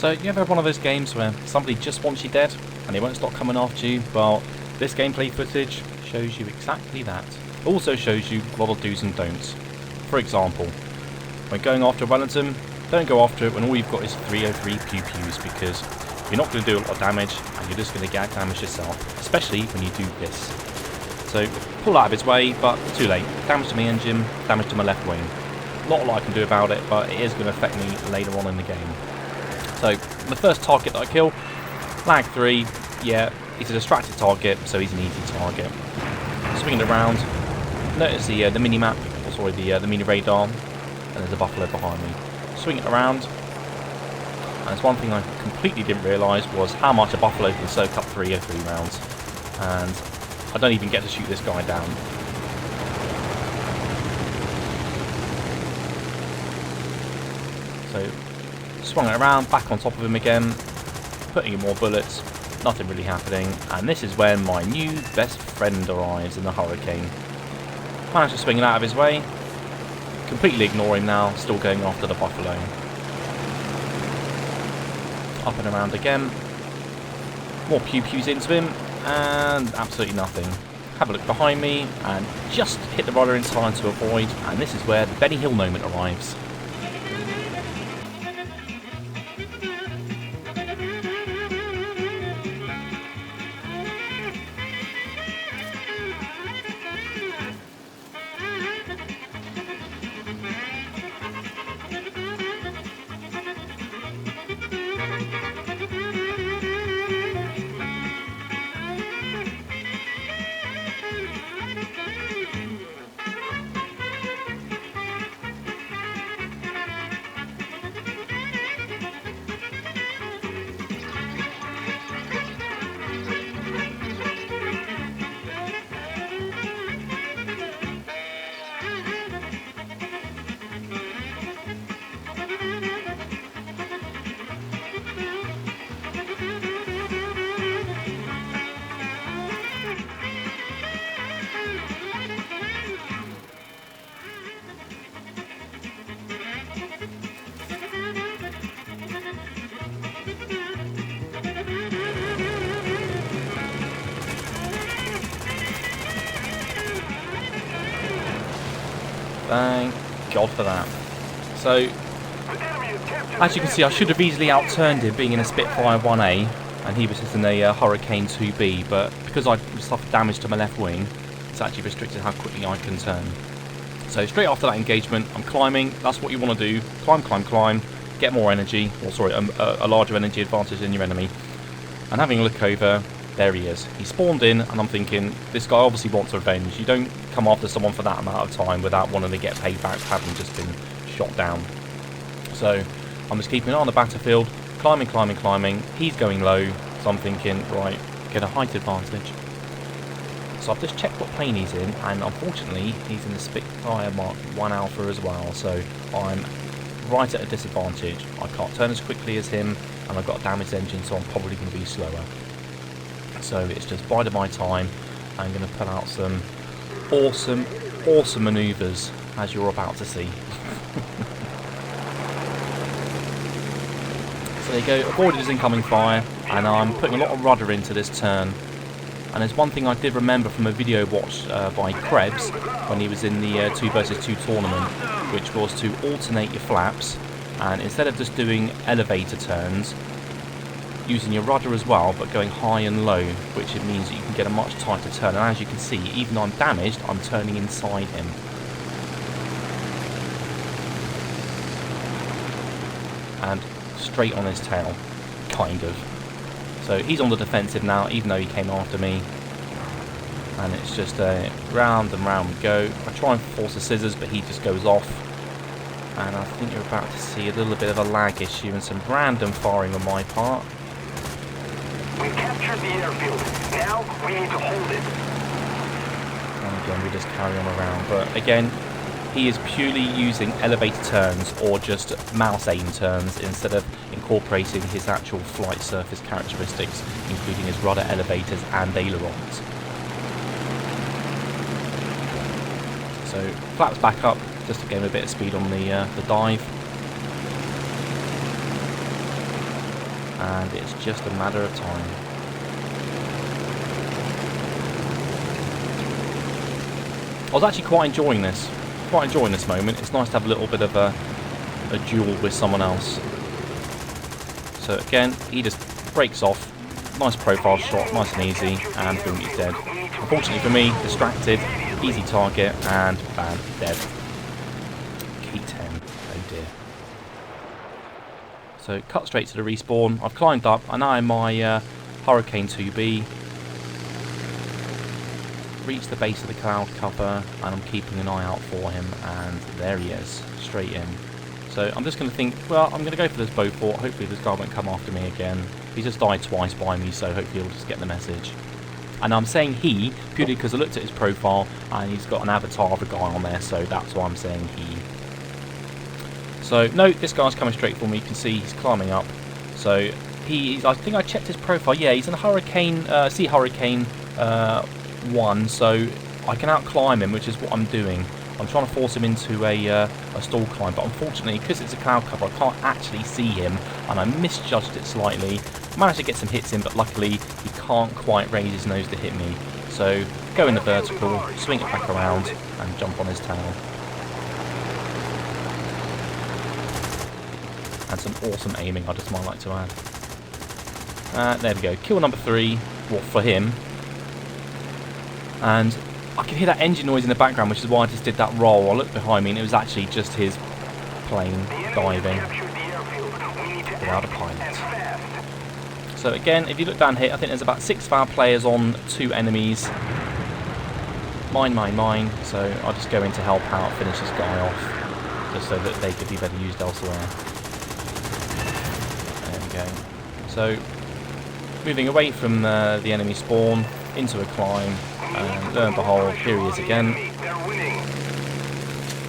So you ever have one of those games where somebody just wants you dead and they won't stop coming after you? Well, this gameplay footage shows you exactly that. It also shows you a lot of do's and don'ts. For example, when going after Wellington, don't go after it when all you've got is 303 pew-pews, because you're not going to do a lot of damage and you're just going to get damage yourself, especially when you do this. So pull out of his way, but too late. Damage to my engine, damage to my left wing. Not a lot I can do about it, but it is going to affect me later on in the game. So the first target that I kill, Lag 3, yeah, he's a distracted target, so he's an easy target. Swinging it around, notice the mini-map, or sorry, the mini radar, and there's a buffalo behind me. Swing it around, and there's one thing I completely didn't realise was how much a buffalo can soak up 303 rounds, and I don't even get to shoot this guy down. So, swung it around, back on top of him again, putting in more bullets, nothing really happening, and this is when my new best friend arrives in the Hurricane. Managed to swing it out of his way, completely ignore him now, still going after the buffalo. Up and around again, more pew-pews into him, and absolutely nothing. Have a look behind me, and just hit the rudder in time to avoid, and this is where the Benny Hill moment arrives. Thank God for that. So, as you can see, I should have easily outturned him being in a Spitfire 1A, and he was just in a Hurricane 2B, but because I suffered damage to my left wing, it's actually restricted how quickly I can turn. So straight after that engagement, I'm climbing. That's what you want to do. Climb, climb, climb. Get more energy, or sorry, a larger energy advantage than your enemy. And having a look over, there he is. He spawned in, and I'm thinking, this guy obviously wants revenge. You don't come after someone for that amount of time without wanting to get payback for having just been shot down. So I'm just keeping an eye on the battlefield, climbing, climbing, climbing. He's going low, so I'm thinking, right, get a height advantage. So I've just checked what plane he's in, and unfortunately he's in the Spitfire Mark 1 Alpha as well, so I'm right at a disadvantage. I can't turn as quickly as him, and I've got a damaged engine, so I'm probably going to be slower. So it's just biding my time. I'm going to put out some awesome manoeuvres, as you're about to see. So there you go, avoided his incoming fire, and I'm putting a lot of rudder into this turn. And there's one thing I did remember from a video watched by Krebs when he was in the 2 vs 2 tournament, which was to alternate your flaps, and instead of just doing elevator turns, using your rudder as well, but going high and low, which it means that you can get a much tighter turn. And as you can see, even though I'm damaged, I'm turning inside him. And straight on his tail, kind of. So he's on the defensive now, even though he came after me. And it's just a round and round we go. I try and force the scissors, but he just goes off. And I think you're about to see a little bit of a lag issue and some random firing on my part. We captured the airfield. Now we need to hold it. And again, we just carry on around. But again, he is purely using elevator turns or just mouse aim turns instead of incorporating his actual flight surface characteristics, including his rudder elevators and ailerons. So flaps back up just to gain a bit of speed on the dive. and it's just a matter of time. I was actually quite enjoying this moment. It's nice to have a little bit of a duel with someone else. So again, he just breaks off. Nice profile shot, nice and easy, and boom, he's dead. Unfortunately for me, distracted, easy target, and bam, dead. Key 10, oh dear. So cut straight to the respawn. I've climbed up, and now I'm my Hurricane 2B. Reach the base of the cloud cover, and I'm keeping an eye out for him, and there he is, straight in. So I'm just going to think, well, I'm going to go for this Beaufort. Hopefully this guy won't come after me again. He just died twice by me, so hopefully he'll just get the message. And I'm saying he, purely because I looked at his profile, and he's got an avatar of a guy on there, so that's why I'm saying he. So, no, this guy's coming straight for me. You can see he's climbing up. So, I think I checked his profile. Yeah, he's in a Hurricane, Sea Hurricane 1, so I can outclimb him, which is what I'm doing. I'm trying to force him into a stall climb, but unfortunately, because it's a cloud cover, I can't actually see him, and I misjudged it slightly. Managed to get some hits in, but luckily he can't quite raise his nose to hit me. So go in the vertical, swing it back around, and jump on his tail. And some awesome aiming, I just might like to add. There we go, kill number 3, well, for him. And I can hear that engine noise in the background, which is why I just did that roll. I looked behind me and it was actually just his plane diving without a pilot. So again, if you look down here, I think there's about 6 of our players on 2 enemies. Mine. So I'll just go in to help out, finish this guy off, just so that they could be better used elsewhere. There we go. So moving away from the enemy spawn into a climb. And lo and behold, here he is again.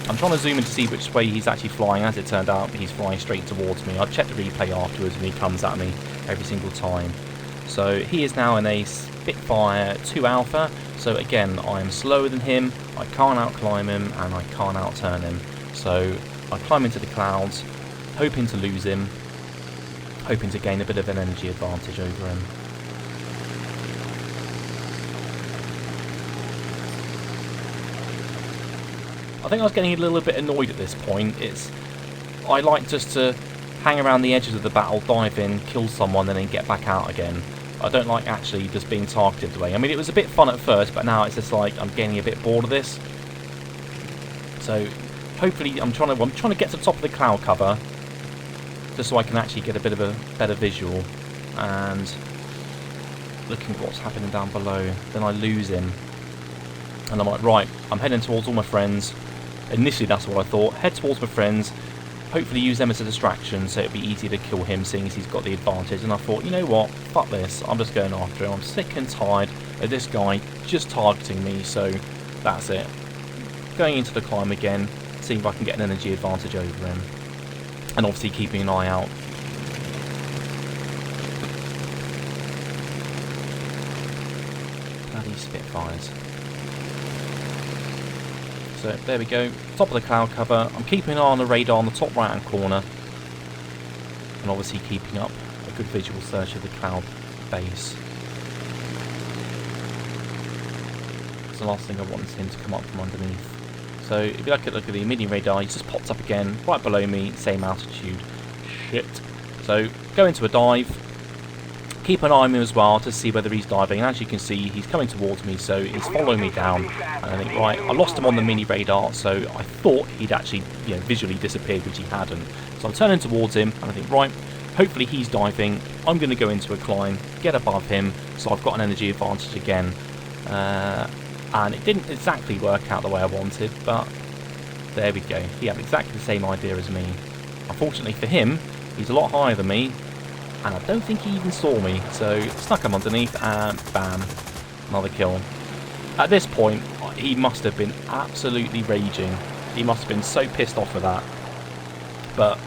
I'm trying to zoom in to see which way he's actually flying. As it turned out, he's flying straight towards me. I'll check the replay afterwards when he comes at me every single time. So he is now in a Spitfire 2 Alpha. So again, I am slower than him. I can't outclimb him, and I can't outturn him. So I climb into the clouds, hoping to lose him, hoping to gain a bit of an energy advantage over him. I think I was getting a little bit annoyed at this point. I like just to hang around the edges of the battle, dive in, kill someone, and then get back out again. I don't like actually just being targeted away. I mean, it was a bit fun at first, but now it's just like I'm getting a bit bored of this. So hopefully I'm trying to get to the top of the cloud cover, just so I can actually get a bit of a better visual. And looking at what's happening down below, then I lose him. And I'm like, right, I'm heading towards all my friends. Initially, that's what I thought. Head towards my friends. Hopefully use them as a distraction, so it'd be easier to kill him, seeing as he's got the advantage. And I thought, you know what? Fuck this. I'm just going after him. I'm sick and tired of this guy just targeting me, so that's it. Going into the climb again, seeing if I can get an energy advantage over him. And obviously keeping an eye out. Bloody Spitfires. So there we go, top of the cloud cover. I'm keeping an eye on the radar on the top right hand corner, and obviously keeping up a good visual search of the cloud base. Because the last thing I want is him to come up from underneath. So if you look at the mini radar, he just pops up again right below me, same altitude. Shit. So go into a dive. Keep an eye on him as well to see whether he's diving, and as you can see, he's coming towards me, so he's following me down. And I think, right, I lost him on the mini radar, so I thought he'd actually, visually disappeared, which he hadn't. So I'm turning towards him, and I think, right, hopefully he's diving. I'm going to go into a climb, get above him, so I've got an energy advantage again. And it didn't exactly work out the way I wanted, but there we go. He had exactly the same idea as me. Unfortunately for him, he's a lot higher than me, and I don't think he even saw me, so snuck him underneath, and bam, another kill. At this point, he must have been absolutely raging. He must have been so pissed off with that. But,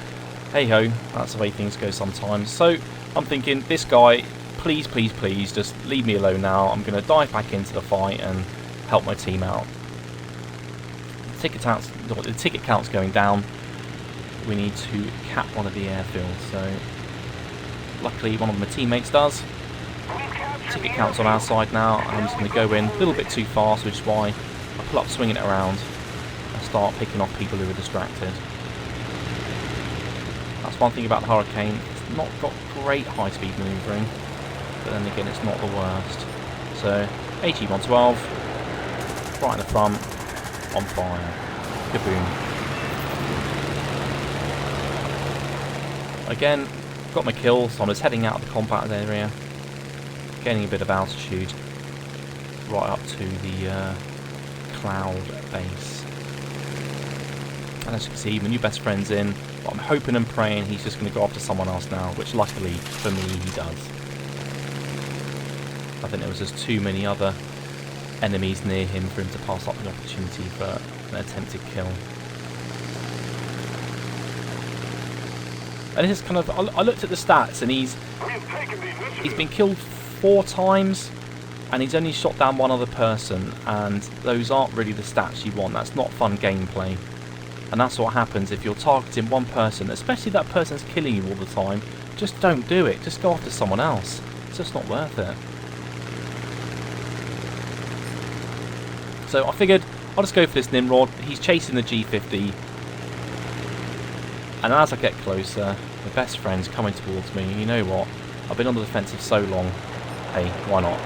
hey-ho, that's the way things go sometimes. So, I'm thinking, this guy, please, just leave me alone now. I'm going to dive back into the fight and help my team out. The ticket count's going down. We need to cap one of the airfields, so... Luckily, one of my teammates does. Ticket count's on our side now, and I'm just going to go in a little bit too fast, which is why I pull up swinging it around and start picking off people who are distracted. That's one thing about the Hurricane. It's not got great high-speed manoeuvring, but then again, it's not the worst. So, AG-112, right in the front, on fire. Kaboom. Again, got my kill, so I'm just heading out of the combat area, gaining a bit of altitude, right up to the cloud base. And as you can see, my new best friend's in, but I'm hoping and praying he's just going to go after someone else now, which luckily for me he does. I think there was just too many other enemies near him for him to pass up the opportunity for an attempted kill. And this is kind of, I looked at the stats, and he's been killed 4 times, and he's only shot down one other person, and those aren't really the stats you want. That's not fun gameplay. And that's what happens if you're targeting one person, especially that person's killing you all the time. Just don't do it. Just go after someone else. It's just not worth it. So I figured I'll just go for this Nimrod. He's chasing the G50. And as I get closer, my best friend's coming towards me. You know what? I've been on the defensive so long. Hey, why not?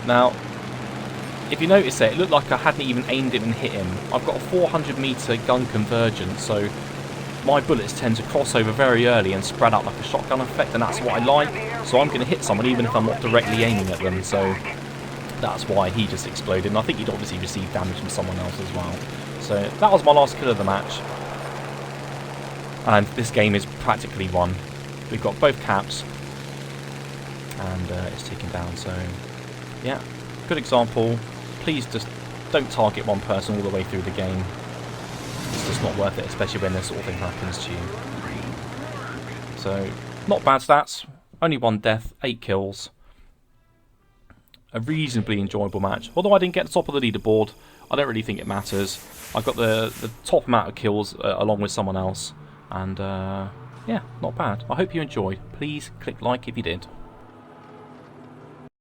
Now, if you notice it looked like I hadn't even aimed it and hit him. I've got a 400-meter gun convergence, so my bullets tend to cross over very early and spread out like a shotgun effect, and that's what I like. So I'm going to hit someone even if I'm not directly aiming at them, so that's why he just exploded. And I think he'd obviously received damage from someone else as well. So that was my last kill of the match. And this game is practically won. We've got both caps. And it's ticking down, so yeah. Good example. Please just don't target one person all the way through the game. It's just not worth it, especially when this sort of thing happens to you. So, not bad stats. Only 1 death, 8 kills. A reasonably enjoyable match. Although I didn't get the top of the leaderboard, I don't really think it matters. I got the top amount of kills along with someone else. And yeah, not bad. I hope you enjoyed. Please click like if you did.